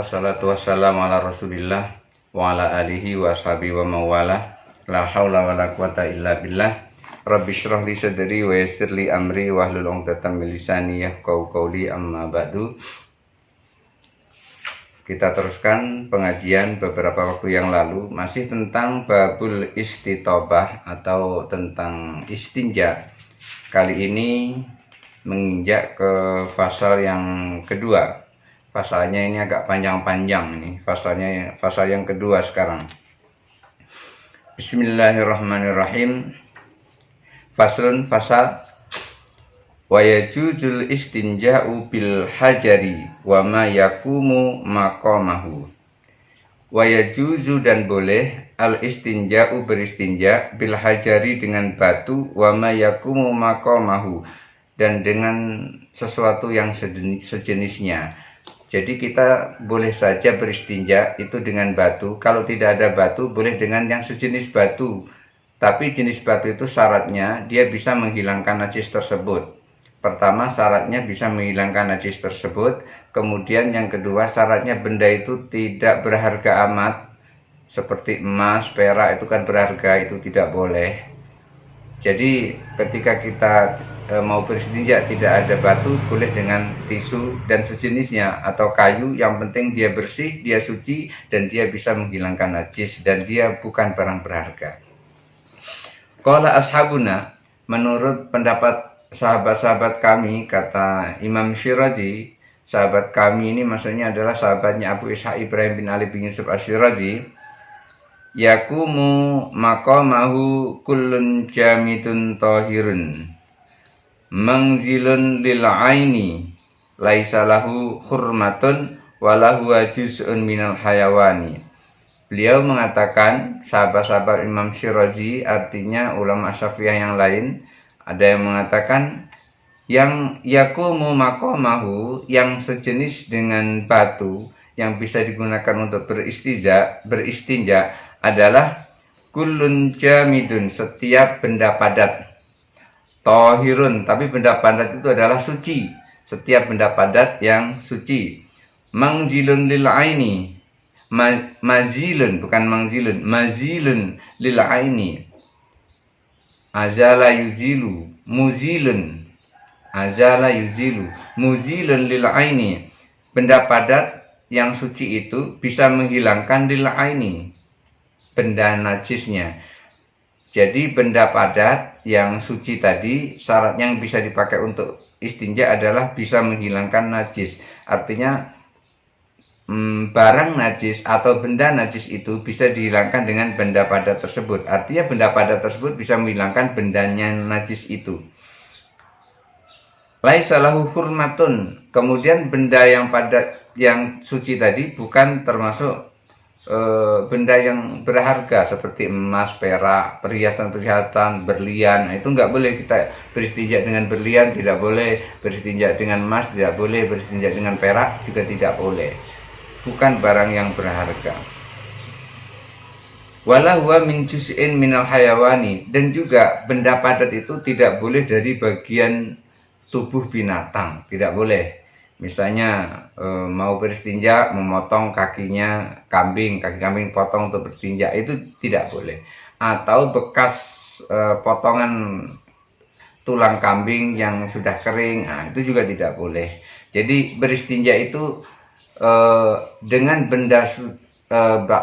Wassalatu wassalamu ala rasulillah wa ala alihi wa ashabihi wa mawalah. La hawla wa la quwata illa billah. Rabbi syrah li sadri wa yassir li amri wa hlul 'uqdatam min lisani yafqahu qawli, amma ba'du. Kita teruskan pengajian beberapa waktu yang lalu, masih tentang babul istitobah atau tentang istinja. Kali ini menginjak ke pasal yang kedua. Pasalnya ini agak panjang-panjang ini. Pasal yang kedua sekarang. Bismillahirrahmanirrahim. Faslun fasal wa yajuzul istinja'u bil hajari wa ma yakumu maqamahu. Wa yajuzu dan boleh al istinja'u beristinja bil hajari dengan batu wa ma yakumu maqamahu dan dengan sesuatu yang sejenisnya. Jadi kita boleh saja beristinja itu dengan batu. Kalau tidak ada batu, boleh dengan yang sejenis batu. Tapi jenis batu itu syaratnya dia bisa menghilangkan najis tersebut. Pertama, syaratnya bisa menghilangkan najis tersebut. Kemudian yang kedua, syaratnya benda itu tidak berharga amat. Seperti emas, perak itu kan berharga, itu tidak boleh. Jadi ketika kita mau beristinja tidak ada batu, boleh dengan tisu dan sejenisnya atau kayu, yang penting dia bersih, dia suci, dan dia bisa menghilangkan najis, dan dia bukan barang berharga. Qala ashabuna, menurut pendapat sahabat-sahabat kami, kata Imam Syirazi, sahabat kami ini maksudnya adalah sahabatnya Abu Ishaq Ibrahim bin Ali bin Yusuf Asyirazi, yakumu maqamahu kullun jamidun tahirun mangzilun lil aini laisa lahu hurmatun walahu juz'un minal hayawani. Beliau mengatakan, sahabat-sahabat Imam Syirazi, artinya ulama Syafi'iyah yang lain, ada yang mengatakan yang yakumu maqamahu, yang sejenis dengan batu yang bisa digunakan untuk beristinja adalah kullun jamidun, setiap benda padat, tohirun, tapi benda padat itu adalah suci, setiap benda padat yang suci, mangzilun lil aini, mazilun bukan mangzilun, mazilun lil aini, azala yuzilu, muzilun, azala yuzilu, muzilun lil aini, benda padat yang suci itu bisa menghilangkan lil aini, benda najisnya. Jadi benda padat yang suci tadi, syaratnya yang bisa dipakai untuk istinja adalah bisa menghilangkan najis. Artinya barang najis atau benda najis itu bisa dihilangkan dengan benda padat tersebut. Artinya benda padat tersebut bisa menghilangkan bendanya najis itu. Laisa lahu hurmatun, kemudian benda yang padat yang suci tadi bukan termasuk benda yang berharga seperti emas, perak, perhiasan-perhiasan, berlian. Itu nggak boleh kita beristinja dengan berlian, tidak boleh beristinja dengan emas, tidak boleh beristinja dengan perak, juga tidak boleh. Bukan barang yang berharga. Wala huwa min juz'in minal hayawani, dan juga benda padat itu tidak boleh dari bagian tubuh binatang, tidak boleh. Misalnya mau beristinja, memotong kakinya kambing, kaki kambing potong untuk beristinja, itu tidak boleh. Atau bekas potongan tulang kambing yang sudah kering, itu juga tidak boleh. Jadi beristinja itu dengan benda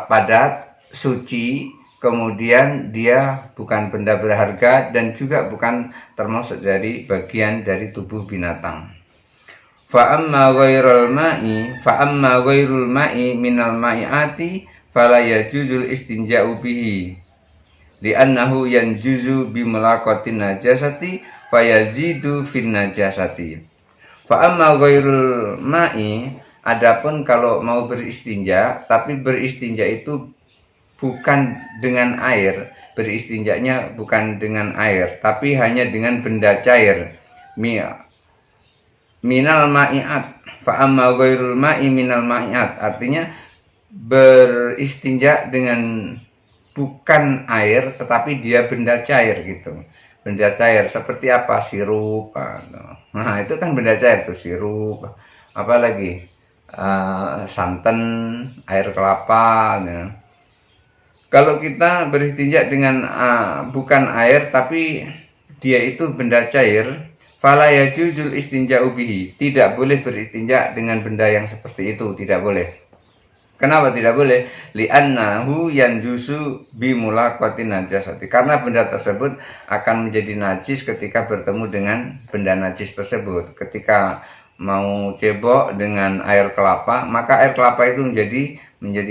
padat, suci, kemudian dia bukan benda berharga dan juga bukan termasuk dari bagian dari tubuh binatang. Fa amma ghairul ma'i minal ma'iati fala yajuzul istinja'u bihi li'annahu yanjuzu bimulaqatin najasati fayazidu fin najasati. Fa amma ghairul ma'i, adapun kalau mau beristinja tapi beristinja itu bukan dengan air, beristinjanya bukan dengan air tapi hanya dengan benda cair, minal ma'iat, fa amma ghairul ma'i minal ma'iat, artinya beristinja dengan bukan air tetapi dia benda cair gitu. Benda cair seperti apa? Sirup. Nah, itu kan benda cair tuh, sirup. Apalagi santan, air kelapa. Ya. Kalau kita beristinja dengan bukan air tapi dia itu benda cair, fala yajuzul istinja'u bihi. Tidak boleh beristinja dengan benda yang seperti itu, tidak boleh. Kenapa tidak boleh? Li'annahu yanjusu bimulaqatin najasati. Karena benda tersebut akan menjadi najis ketika bertemu dengan benda najis tersebut. Ketika mau cebok dengan air kelapa, maka air kelapa itu menjadi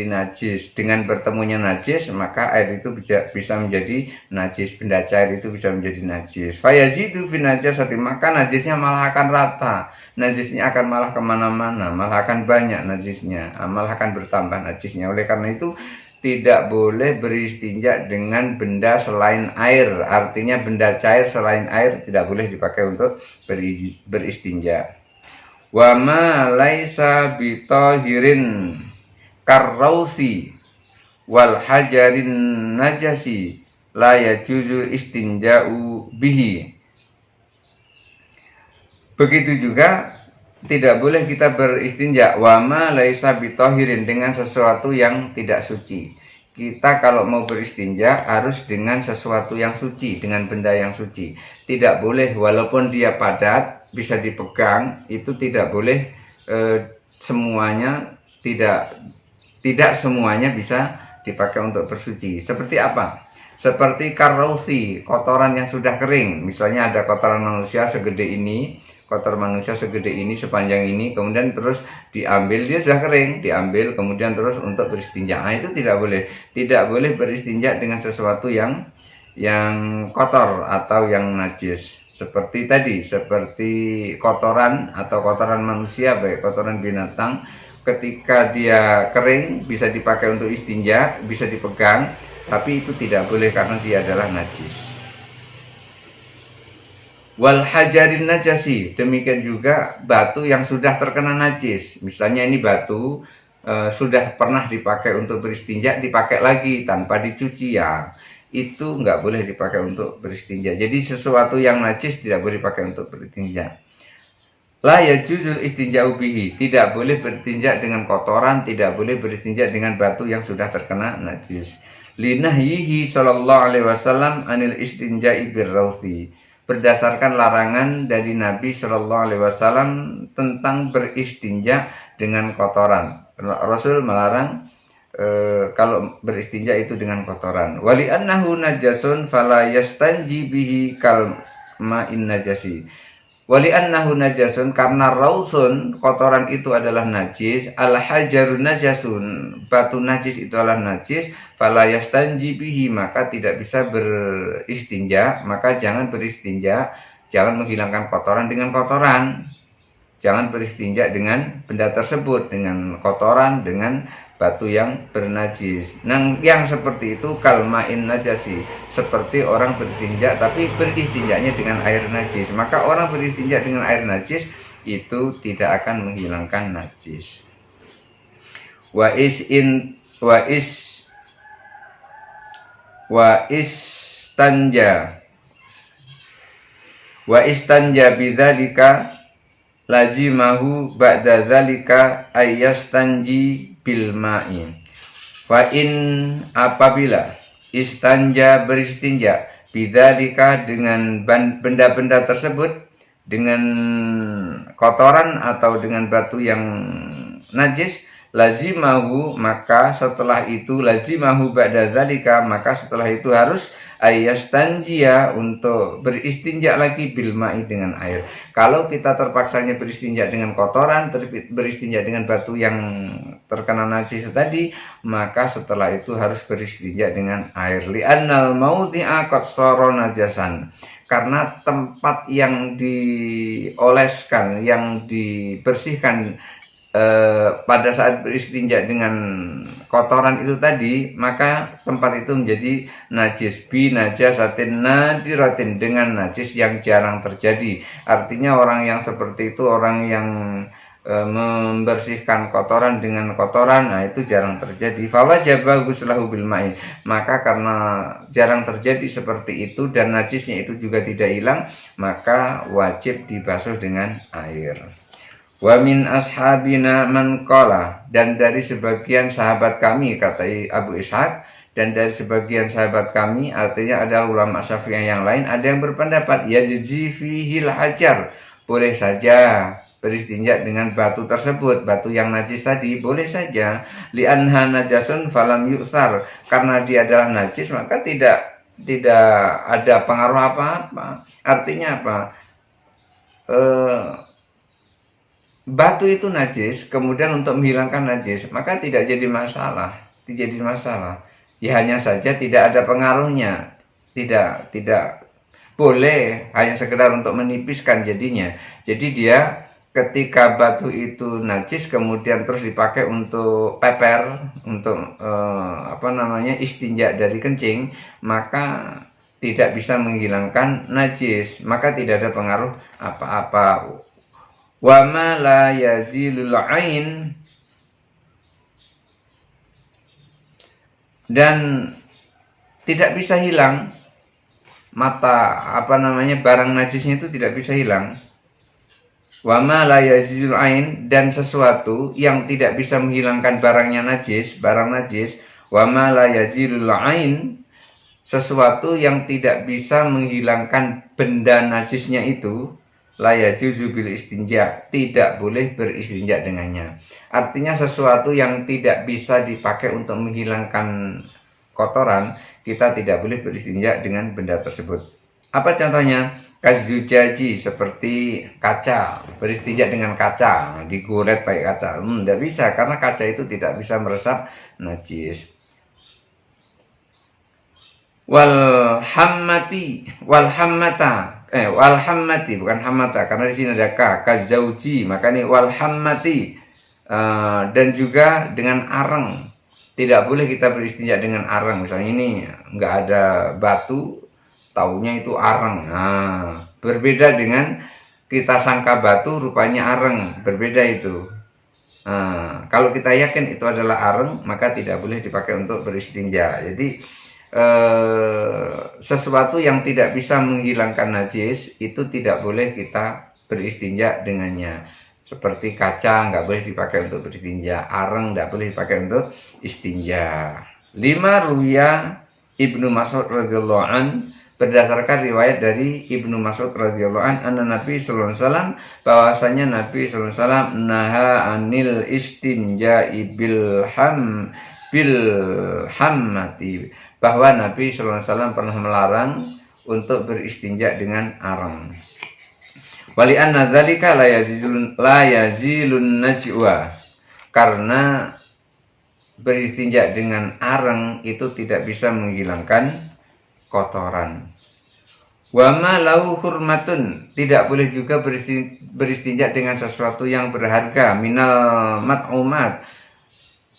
najis. Dengan bertemunya najis, maka air itu bisa menjadi najis. Benda cair itu bisa menjadi najis. Fayajidu fin najasati, maka najisnya malah akan rata. Najisnya akan malah kemana-mana, malah akan banyak najisnya, malah akan bertambah najisnya. Oleh karena itu tidak boleh beristinja dengan benda selain air. Artinya benda cair selain air tidak boleh dipakai untuk beristinja. Wa ma laisa bitahirin karrausi wal hajarin najasi la yajuzu istinja'u bihi. Begitu juga tidak boleh kita beristinja wa ma laisa bitahirin, dengan sesuatu yang tidak suci. Kita kalau mau beristinja harus dengan sesuatu yang suci, dengan benda yang suci. Tidak boleh walaupun dia padat bisa dipegang, itu tidak boleh semuanya, tidak semuanya bisa dipakai untuk bersuci. Seperti apa? Seperti karausi, kotoran yang sudah kering. Misalnya ada kotoran manusia segede ini, sepanjang ini, kemudian terus diambil, dia sudah kering, diambil kemudian terus untuk beristinja. Nah, itu tidak boleh beristinja dengan sesuatu yang kotor atau yang najis. Seperti tadi, seperti kotoran atau kotoran manusia, baik kotoran binatang, ketika dia kering bisa dipakai untuk istinja, bisa dipegang, tapi itu tidak boleh karena dia adalah najis. Wal hajarin najasi, demikian juga batu yang sudah terkena najis. Misalnya ini batu sudah pernah dipakai untuk beristinja, dipakai lagi tanpa dicuci, ya itu nggak boleh dipakai untuk beristinja. Jadi sesuatu yang najis tidak boleh dipakai untuk beristinja. La yajuzul istinja'u bihi, tidak boleh beristinja dengan kotoran, tidak boleh beristinja dengan batu yang sudah terkena najis. Linahyihi sallallahu alaihi wasallam anil istinja'i birrauthi, berdasarkan larangan dari Nabi Shallallahu Alaihi Wasallam tentang beristinja dengan kotoran. Rasul melarang kalau beristinja itu dengan kotoran. Wali annahu najasun fala yastanji bihi kal ma'in najasi. Wali annahu najasun, karena rausun, kotoran itu adalah najis, al hajarun najasun, batu najis itu adalah najis, fala yastanji bihi, maka tidak bisa beristinja, maka jangan beristinja, jangan menghilangkan kotoran dengan kotoran. Jangan beristinja dengan benda tersebut, dengan kotoran, dengan batu yang bernajis. Nah, yang seperti itu kalmain najasi, seperti orang beristinja tapi beristinjanya dengan air najis. Maka orang beristinja dengan air najis itu tidak akan menghilangkan najis. Wa istanja bidzalika lazimahu ba'da dzalika ayyastanji bil ma'i. Fa in, apabila istanja beristinja bidzalika dengan benda-benda tersebut, dengan kotoran atau dengan batu yang najis, lazimahu, maka setelah itu lazimahu ba'da dzalika, maka setelah itu harus ayastanjia, untuk beristinja lagi bil ma'i, dengan air. Kalau kita terpaksanya beristinja dengan kotoran, beristinja dengan batu yang terkena najis tadi, maka setelah itu harus beristinja dengan air. Li'annal maudhi'a qad shara najasan, karena tempat yang dioleskan, yang dibersihkan pada saat beristinja dengan kotoran itu tadi, maka tempat itu menjadi najis, bi najasatin nadiratin, dengan najis yang jarang terjadi. Artinya orang yang seperti itu, orang yang membersihkan kotoran dengan kotoran, nah itu jarang terjadi. Fawajaba ghuslahu bil ma'i, maka karena jarang terjadi seperti itu dan najisnya itu juga tidak hilang, maka wajib dibasuh dengan air. Wa min ashabina man qala, dan dari sebagian sahabat kami, kata Abu Ishaq, dan dari sebagian sahabat kami, artinya ada ulama Syafi'iyah yang lain, ada yang berpendapat yajzi fihil hajar, boleh saja beristinja dengan batu tersebut, batu yang najis tadi boleh saja, li'anha najasun falam yu'thar, karena dia adalah najis maka tidak ada pengaruh apa-apa. Artinya apa? Batu itu najis, kemudian untuk menghilangkan najis maka tidak jadi masalah, ya hanya saja tidak ada pengaruhnya, tidak boleh, hanya sekedar untuk menipiskan jadinya. Jadi dia ketika batu itu najis kemudian terus dipakai untuk peper, untuk istinja dari kencing, maka tidak bisa menghilangkan najis, maka tidak ada pengaruh apa-apa. Wa ma la yazilul ain, dan tidak bisa hilang barang najisnya itu tidak bisa hilang. Wa ma la yazilul ain, dan sesuatu yang tidak bisa menghilangkan barang najis. Wa ma la yazilul ain, sesuatu yang tidak bisa menghilangkan benda najisnya itu, la yajuzu bil istinja, tidak boleh beristinja dengannya. Artinya sesuatu yang tidak bisa dipakai untuk menghilangkan kotoran, kita tidak boleh beristinja dengan benda tersebut. Apa contohnya? Kazujaji, seperti kaca, beristinja dengan kaca, digoret pakai kaca, tidak bisa, karena kaca itu tidak bisa meresap najis. Walhammati, bukan hammata, karena di sini ada ka, kazauji, maka ini walhammati. Dan juga dengan areng, tidak boleh kita beristinja dengan areng. Misalnya ini nggak ada batu, taunya itu areng. Nah, berbeda dengan kita sangka batu, rupanya areng, berbeda itu. Kalau kita yakin itu adalah areng, maka tidak boleh dipakai untuk beristinja. Jadi sesuatu yang tidak bisa menghilangkan najis itu tidak boleh kita beristinja dengannya. Seperti kaca nggak boleh dipakai untuk beristinja, areng nggak boleh dipakai untuk istinja. 5 ruya Ibnu Mas'ud radhiyallahu an, berdasarkan riwayat dari Ibnu Mas'ud radhiyallahu an, anna Nabi sallallahu alaihi wasallam, bahwasanya Nabi sallallahu alaihi wasallam naha anil istinja'i bil hammati, bahwa Nabi sallallahu alaihi wasallam pernah melarang untuk beristinja dengan areng. Wali anna dzalika la yazilun najwa, karena beristinja dengan areng itu tidak bisa menghilangkan kotoran. Wa ma lahu hurmatun, tidak boleh juga beristinja dengan sesuatu yang berharga, minal mat'umat,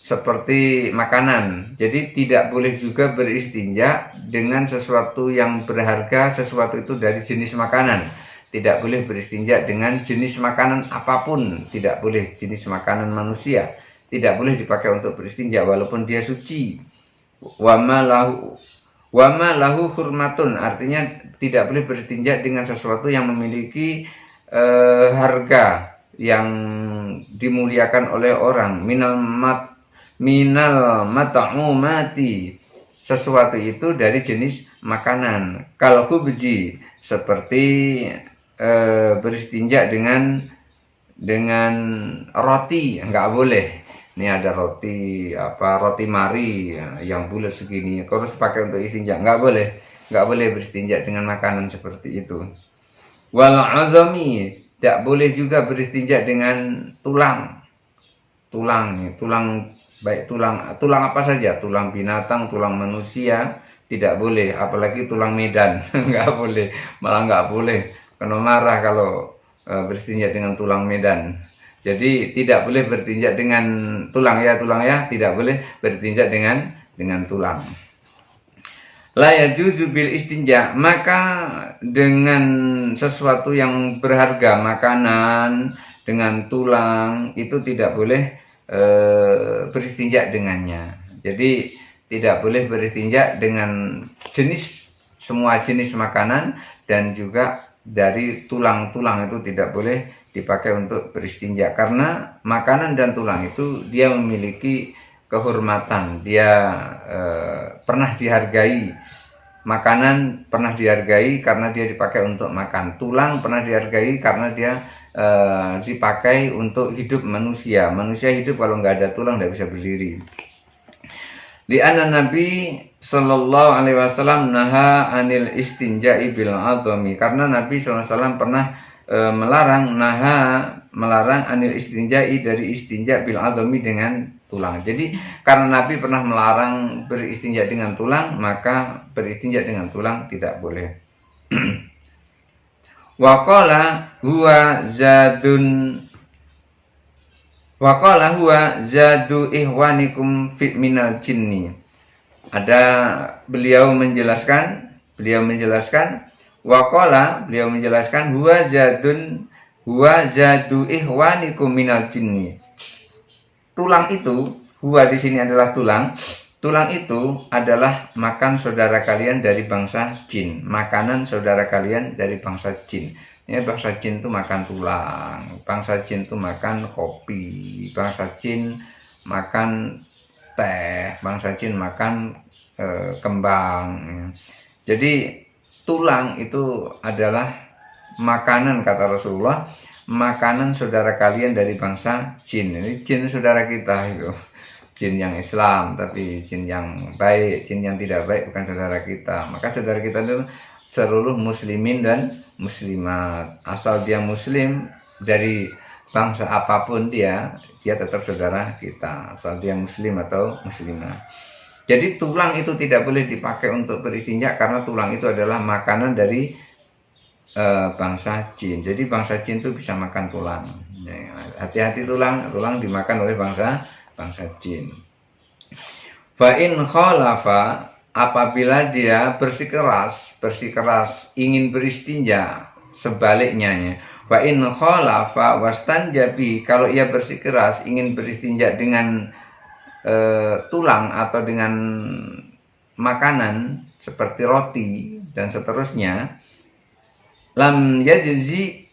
seperti makanan. Jadi tidak boleh juga beristinja dengan sesuatu yang berharga, sesuatu itu dari jenis makanan. Tidak boleh beristinja dengan jenis makanan apapun, tidak boleh. Jenis makanan manusia tidak boleh dipakai untuk beristinja walaupun dia suci. Wa ma lahu hurmatun, artinya tidak boleh beristinja dengan sesuatu yang memiliki harga, yang dimuliakan oleh orang. Minal mat'umati, sesuatu itu dari jenis makanan. Kalau hubji, seperti beristinja dengan roti, nggak boleh. Ini ada roti mari yang bulat segini, harus pakai untuk istinja, nggak boleh beristinja dengan makanan seperti itu. Wal azami, tidak boleh juga beristinja dengan tulang, baik tulang apa saja, tulang binatang, tulang manusia, tidak boleh, apalagi tulang Medan. Malah nggak boleh, kena marah kalau beristinja dengan tulang Medan. Jadi tidak boleh bertinja dengan tulang ya, tidak boleh bertinja dengan tulang. La yajuzu bil istinja, maka dengan sesuatu yang berharga, makanan dengan tulang, itu tidak boleh beristinja dengannya. Jadi tidak boleh beristinja dengan semua jenis makanan, dan juga dari tulang-tulang itu tidak boleh dipakai untuk beristinja, karena makanan dan tulang itu dia memiliki kehormatan, dia pernah dihargai. Makanan pernah dihargai karena dia dipakai untuk makan, tulang pernah dihargai karena dia dipakai untuk hidup manusia. Manusia hidup kalau nggak ada tulang nggak bisa berdiri. Li'anna Nabi Sallallahu Alaihi Wasallam naha anil istinja'i bil adhami, karena Nabi Sallallahu Alaihi Wasallam pernah melarang anil istinja'i, dari istinja bil adhami, dengan tulang. Jadi karena Nabi pernah melarang beristinja dengan tulang, maka beristinja dengan tulang tidak boleh. Waqala huwa zadu ihwanikum fi minal jinni. Ada beliau menjelaskan waqala, beliau menjelaskan huwa zadu ihwanikum minal jinni. Tulang itu, huwa di sini adalah tulang. Tulang itu adalah makan saudara kalian dari bangsa jin. Makanan saudara kalian dari bangsa jin. Ini bangsa jin itu makan tulang. Bangsa jin itu makan kopi. Bangsa jin makan teh. Bangsa jin makan kembang. Jadi tulang itu adalah makanan, kata Rasulullah, makanan saudara kalian dari bangsa jin. Ini jin saudara kita itu, jin yang Islam, tapi jin yang baik, jin yang tidak baik bukan saudara kita. Maka saudara kita itu seluruh muslimin dan muslimat. Asal dia muslim, dari bangsa apapun dia tetap saudara kita, asal dia muslim atau muslimah. Jadi tulang itu tidak boleh dipakai untuk beristinja, karena tulang itu adalah makanan dari bangsa jin. Jadi bangsa jin itu bisa makan tulang. Hati-hati, tulang dimakan oleh bangsa jin. Fa in khalafa, apabila dia bersikeras ingin beristinja, sebaliknya. Fa in khalafa wastanjabi, kalau ia bersikeras ingin beristinja dengan tulang atau dengan makanan seperti roti dan seterusnya, lam yajzi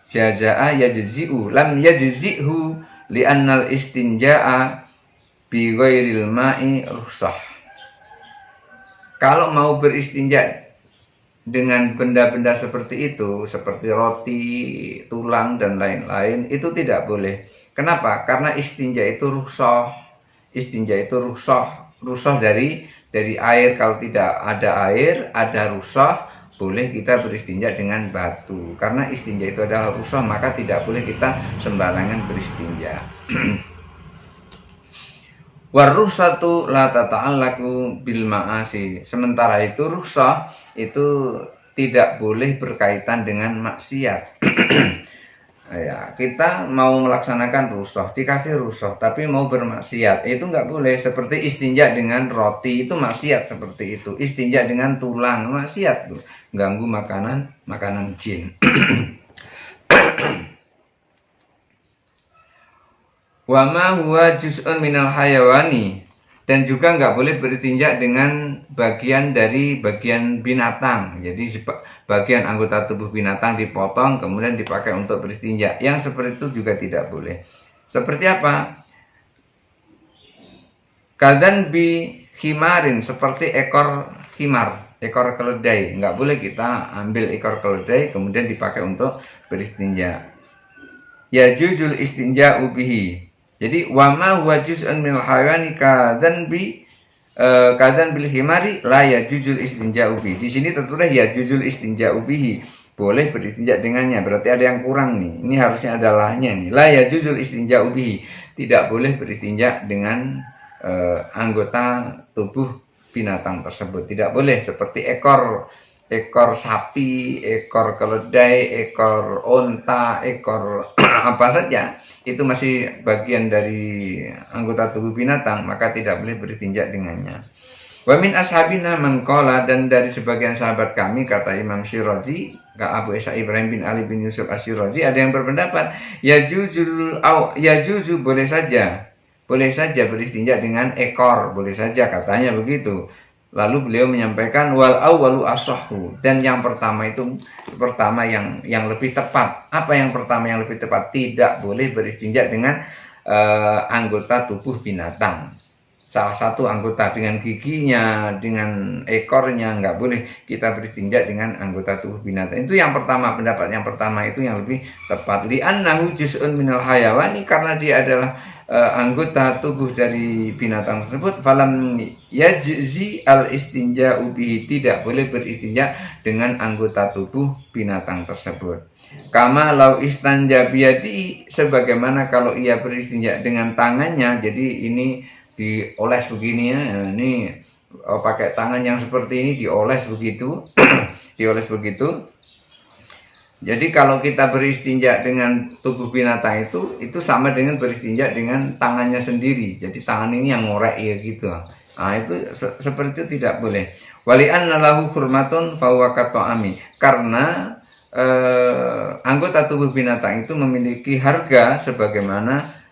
jazaa yajzi'u lam yajzi'hu li'annal istinja'a bi ghairil ma'i rukhsah. Kalau mau beristinja dengan benda-benda seperti itu, seperti roti, tulang dan lain-lain, itu tidak boleh. Kenapa? Karena istinja itu rukhsah. Rukhsah dari air. Kalau tidak ada air, ada rukhsah, boleh kita beristinja dengan batu. Karena istinja itu adalah rukhsah, maka tidak boleh kita sembarangan beristinja. Warukhsatu la tata'allaku bil ma'asi. Sementara itu rukhsah itu tidak boleh berkaitan dengan maksiat. Ya, kita mau melaksanakan rukhsah, dikasih rukhsah, tapi mau bermaksiat, itu nggak boleh. Seperti istinja dengan roti, itu maksiat seperti itu. Istinja dengan tulang, maksiat tuh, ganggu makanan jin. Wa ma huwa juz'un minal hayawani, dan juga nggak boleh beristinja dengan bagian dari bagian binatang. Jadi bagian anggota tubuh binatang dipotong kemudian dipakai untuk beristinja, yang seperti itu juga tidak boleh. Seperti apa? Kadan bi himarin, seperti ekor himar, ekor keledai. Nggak boleh kita ambil ekor keledai kemudian dipakai untuk beristinja. Ya juzul istinja ubihi. Jadi wama huwa juz'un minal hayawani kadan bil himari la ya juzul istinja ubihi. Di sini tertulis ya juzul istinja ubihi, boleh beristinja dengannya. Berarti ada yang kurang nih. Ini harusnya ada lahnya nih. La ya juzul istinja ubihi, tidak boleh beristinja dengan anggota tubuh binatang tersebut. Tidak boleh, seperti ekor sapi, ekor keledai, ekor onta, ekor apa saja, itu masih bagian dari anggota tubuh binatang, maka tidak boleh beristinja dengannya. Wa min ashabina man qala, dan dari sebagian sahabat kami, kata Imam Syirazi, Abu Isa Ibrahim bin Ali bin Yusuf Asy-Syirazi, ada yang berpendapat ya juzu boleh saja beristinja dengan ekor, boleh saja, katanya begitu. Lalu beliau menyampaikan wal awwalu ashahhu, dan yang pertama itu yang lebih tepat. Apa yang pertama yang lebih tepat? Tidak boleh beristinja dengan anggota tubuh binatang. Salah satu anggota dengan giginya, dengan ekornya, nggak boleh kita beristinja dengan anggota tubuh binatang. Itu yang pertama, pendapat yang pertama itu yang lebih tepat. Li'annahu juz'un minal hayawani, karena dia adalah anggota tubuh dari binatang tersebut. Falam yajzi al istinja bihi, tidak boleh beristinja dengan anggota tubuh binatang tersebut. Kama lau istanja biyadi, sebagaimana kalau ia beristinja dengan tangannya. Jadi ini dioles begini ya, ini pakai tangan yang seperti ini dioles begitu dioles begitu. Jadi kalau kita beristinja dengan tubuh binatang itu sama dengan beristinja dengan tangannya sendiri. Jadi tangan ini yang ngorek ya gitu. Nah itu seperti itu tidak boleh. Wali'anna lahu hurmatun fahuwa kata'ami, karena anggota tubuh binatang itu memiliki harga sebagaimana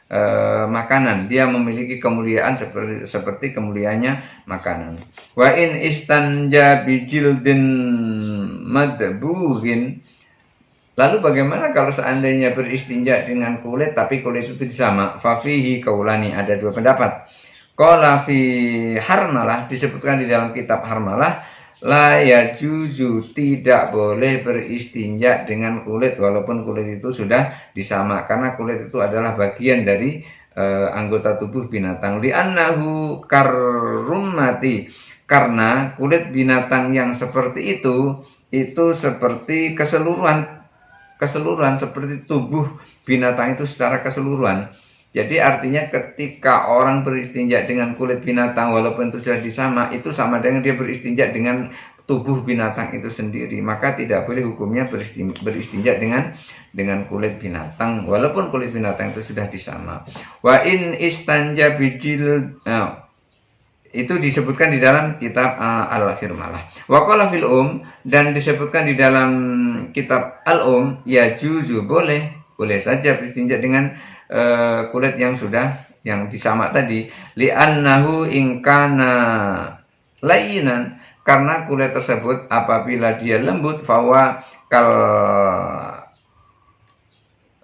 makanan. Dia memiliki kemuliaan seperti kemuliaannya makanan. Wa in istanja bijildin madbughin, lalu bagaimana kalau seandainya beristinja dengan kulit tapi kulit itu disama? Fafihi kaulani, ada dua pendapat. Qala fi Harmalah, disebutkan di dalam kitab Harmalah, la yajuzu, tidak boleh beristinja dengan kulit walaupun kulit itu sudah disama, karena kulit itu adalah bagian dari anggota tubuh binatang. Li'annahu karrummati, karena kulit binatang yang seperti itu seperti keseluruhan seperti tubuh binatang itu secara keseluruhan. Jadi artinya ketika orang beristinja dengan kulit binatang walaupun itu sudah disama, itu sama dengan dia beristinja dengan tubuh binatang itu sendiri. Maka tidak boleh hukumnya beristinja dengan kulit binatang walaupun kulit binatang itu sudah disama. Wa in istanja bijil, itu disebutkan di dalam kitab Al-Hirmalah. Wa qala fil dan disebutkan di dalam kitab Al ya juzu, boleh saja beristinja dengan kulit yang disama tadi. Li'annahu ingkana layinan, karena kulit tersebut apabila dia lembut, fawa kal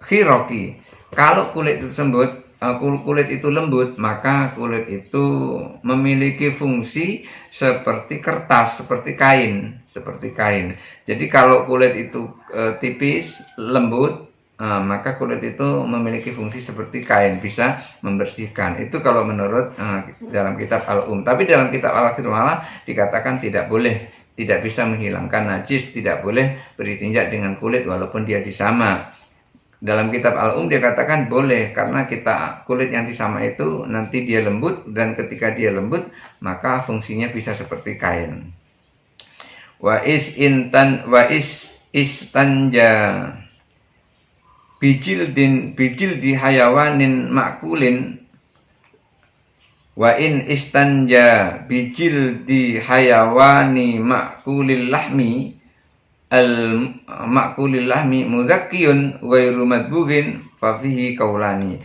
khiroki, kalau kulit itu lembut, maka kulit itu memiliki fungsi seperti kertas, seperti kain. Jadi kalau kulit itu tipis, lembut, maka kulit itu memiliki fungsi seperti kain, bisa membersihkan. Itu kalau menurut dalam kitab Tapi dalam kitab Al-Hirmalah dikatakan tidak boleh, tidak bisa menghilangkan najis, tidak boleh beristinja dengan kulit walaupun dia disama. Dalam kitab dia katakan boleh, karena kulit yang disama itu nanti dia lembut, dan ketika dia lembut maka fungsinya bisa seperti kain. Wa istanja bijil di hayawanin makulin, wa in istanja bijil di hayawani makulil lahmi, al makulil lahmi muzakkiyun ghairu madbughin fa fihi kaulani.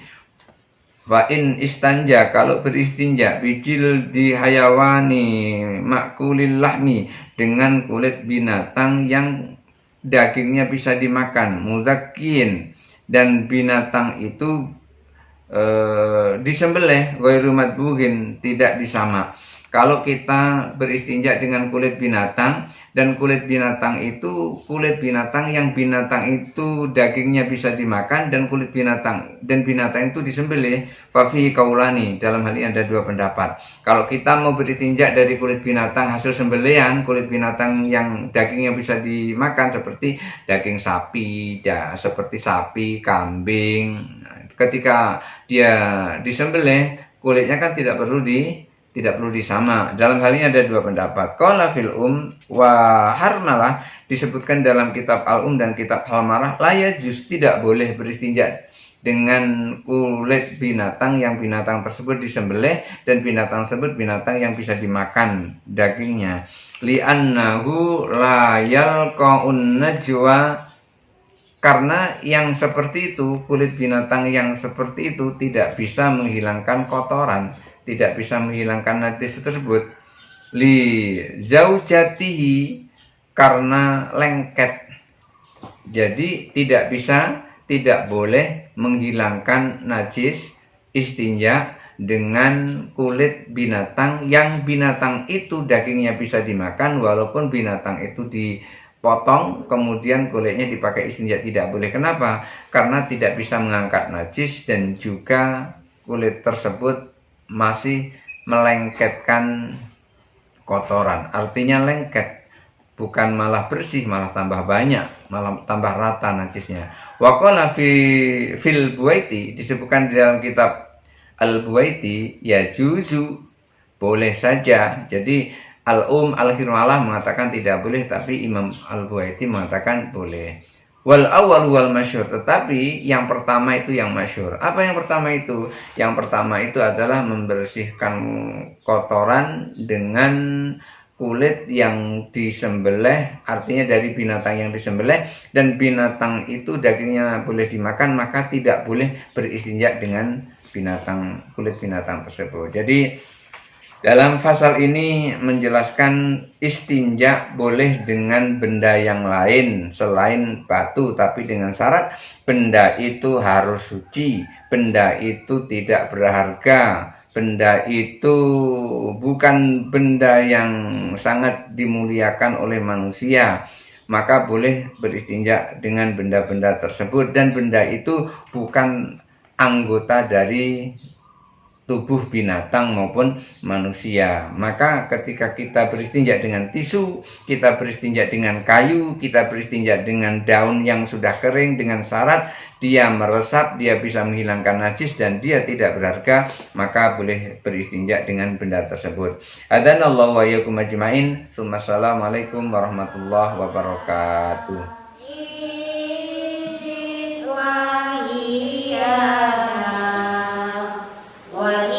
Wa in istanja, kalau beristinja, bijil di hayawani makulil lahmi, dengan kulit binatang yang dagingnya bisa dimakan, muzakkin, dan binatang itu disembelih, ghairu madbughin, tidak disama. Kalau kita beristinja dengan kulit binatang, dan kulit binatang yang binatang itu dagingnya bisa dimakan, dan binatang itu disembelih, fafi kaulani, dalam hal ini ada dua pendapat. Kalau kita mau beristinja dari kulit binatang hasil sembelihan, kulit binatang yang dagingnya bisa dimakan seperti daging sapi, seperti sapi, kambing, ketika dia disembelih, kulitnya kan tidak perlu disama. Dalam hal ini ada dua pendapat. Qala fil wa Harmalah, disebutkan dalam kitab dan kitab Harmalah, la yajuz, tidak boleh beristinja dengan kulit binatang yang binatang tersebut disembelih, dan binatang tersebut binatang yang bisa dimakan dagingnya. Li'annahu la yalqa'un najwa, karena yang seperti itu, kulit binatang yang seperti itu tidak bisa menghilangkan kotoran, tidak bisa menghilangkan najis tersebut. li zaujatihi, karena lengket. Jadi tidak boleh menghilangkan najis istinja dengan kulit binatang yang binatang itu dagingnya bisa dimakan, walaupun binatang itu dipotong kemudian kulitnya dipakai istinja, tidak boleh. Kenapa? Karena tidak bisa mengangkat najis dan juga kulit tersebut masih melengketkan kotoran. Artinya lengket, bukan malah bersih, malah tambah banyak, malah tambah rata najisnya. Wa qala fil Buaiti, disebutkan di dalam kitab Al-Buaiti, ya juzu, boleh saja. Jadi Al-Hirmalah mengatakan tidak boleh, tapi Imam Al-Buaiti mengatakan boleh. Wal awal wal masyhur, tetapi yang pertama itu yang masyhur. Apa yang pertama itu? Yang pertama itu adalah membersihkan kotoran dengan kulit yang disembelih, artinya dari binatang yang disembelih, dan binatang itu dagingnya boleh dimakan, maka tidak boleh beristinja dengan kulit binatang tersebut. Jadi dalam pasal ini menjelaskan istinja boleh dengan benda yang lain selain batu, tapi dengan syarat benda itu harus suci, benda itu tidak berharga, benda itu bukan benda yang sangat dimuliakan oleh manusia. Maka boleh beristinja dengan benda-benda tersebut, dan benda itu bukan anggota dari tubuh binatang maupun manusia. Maka ketika kita beristinja dengan tisu, kita beristinja dengan kayu, kita beristinja dengan daun yang sudah kering, dengan syarat dia meresap, dia bisa menghilangkan najis, dan dia tidak berharga, maka boleh beristinja dengan benda tersebut. Adanallahu wa iyyakum ajmain. Assalamualaikum warahmatullahi wabarakatuh. Wal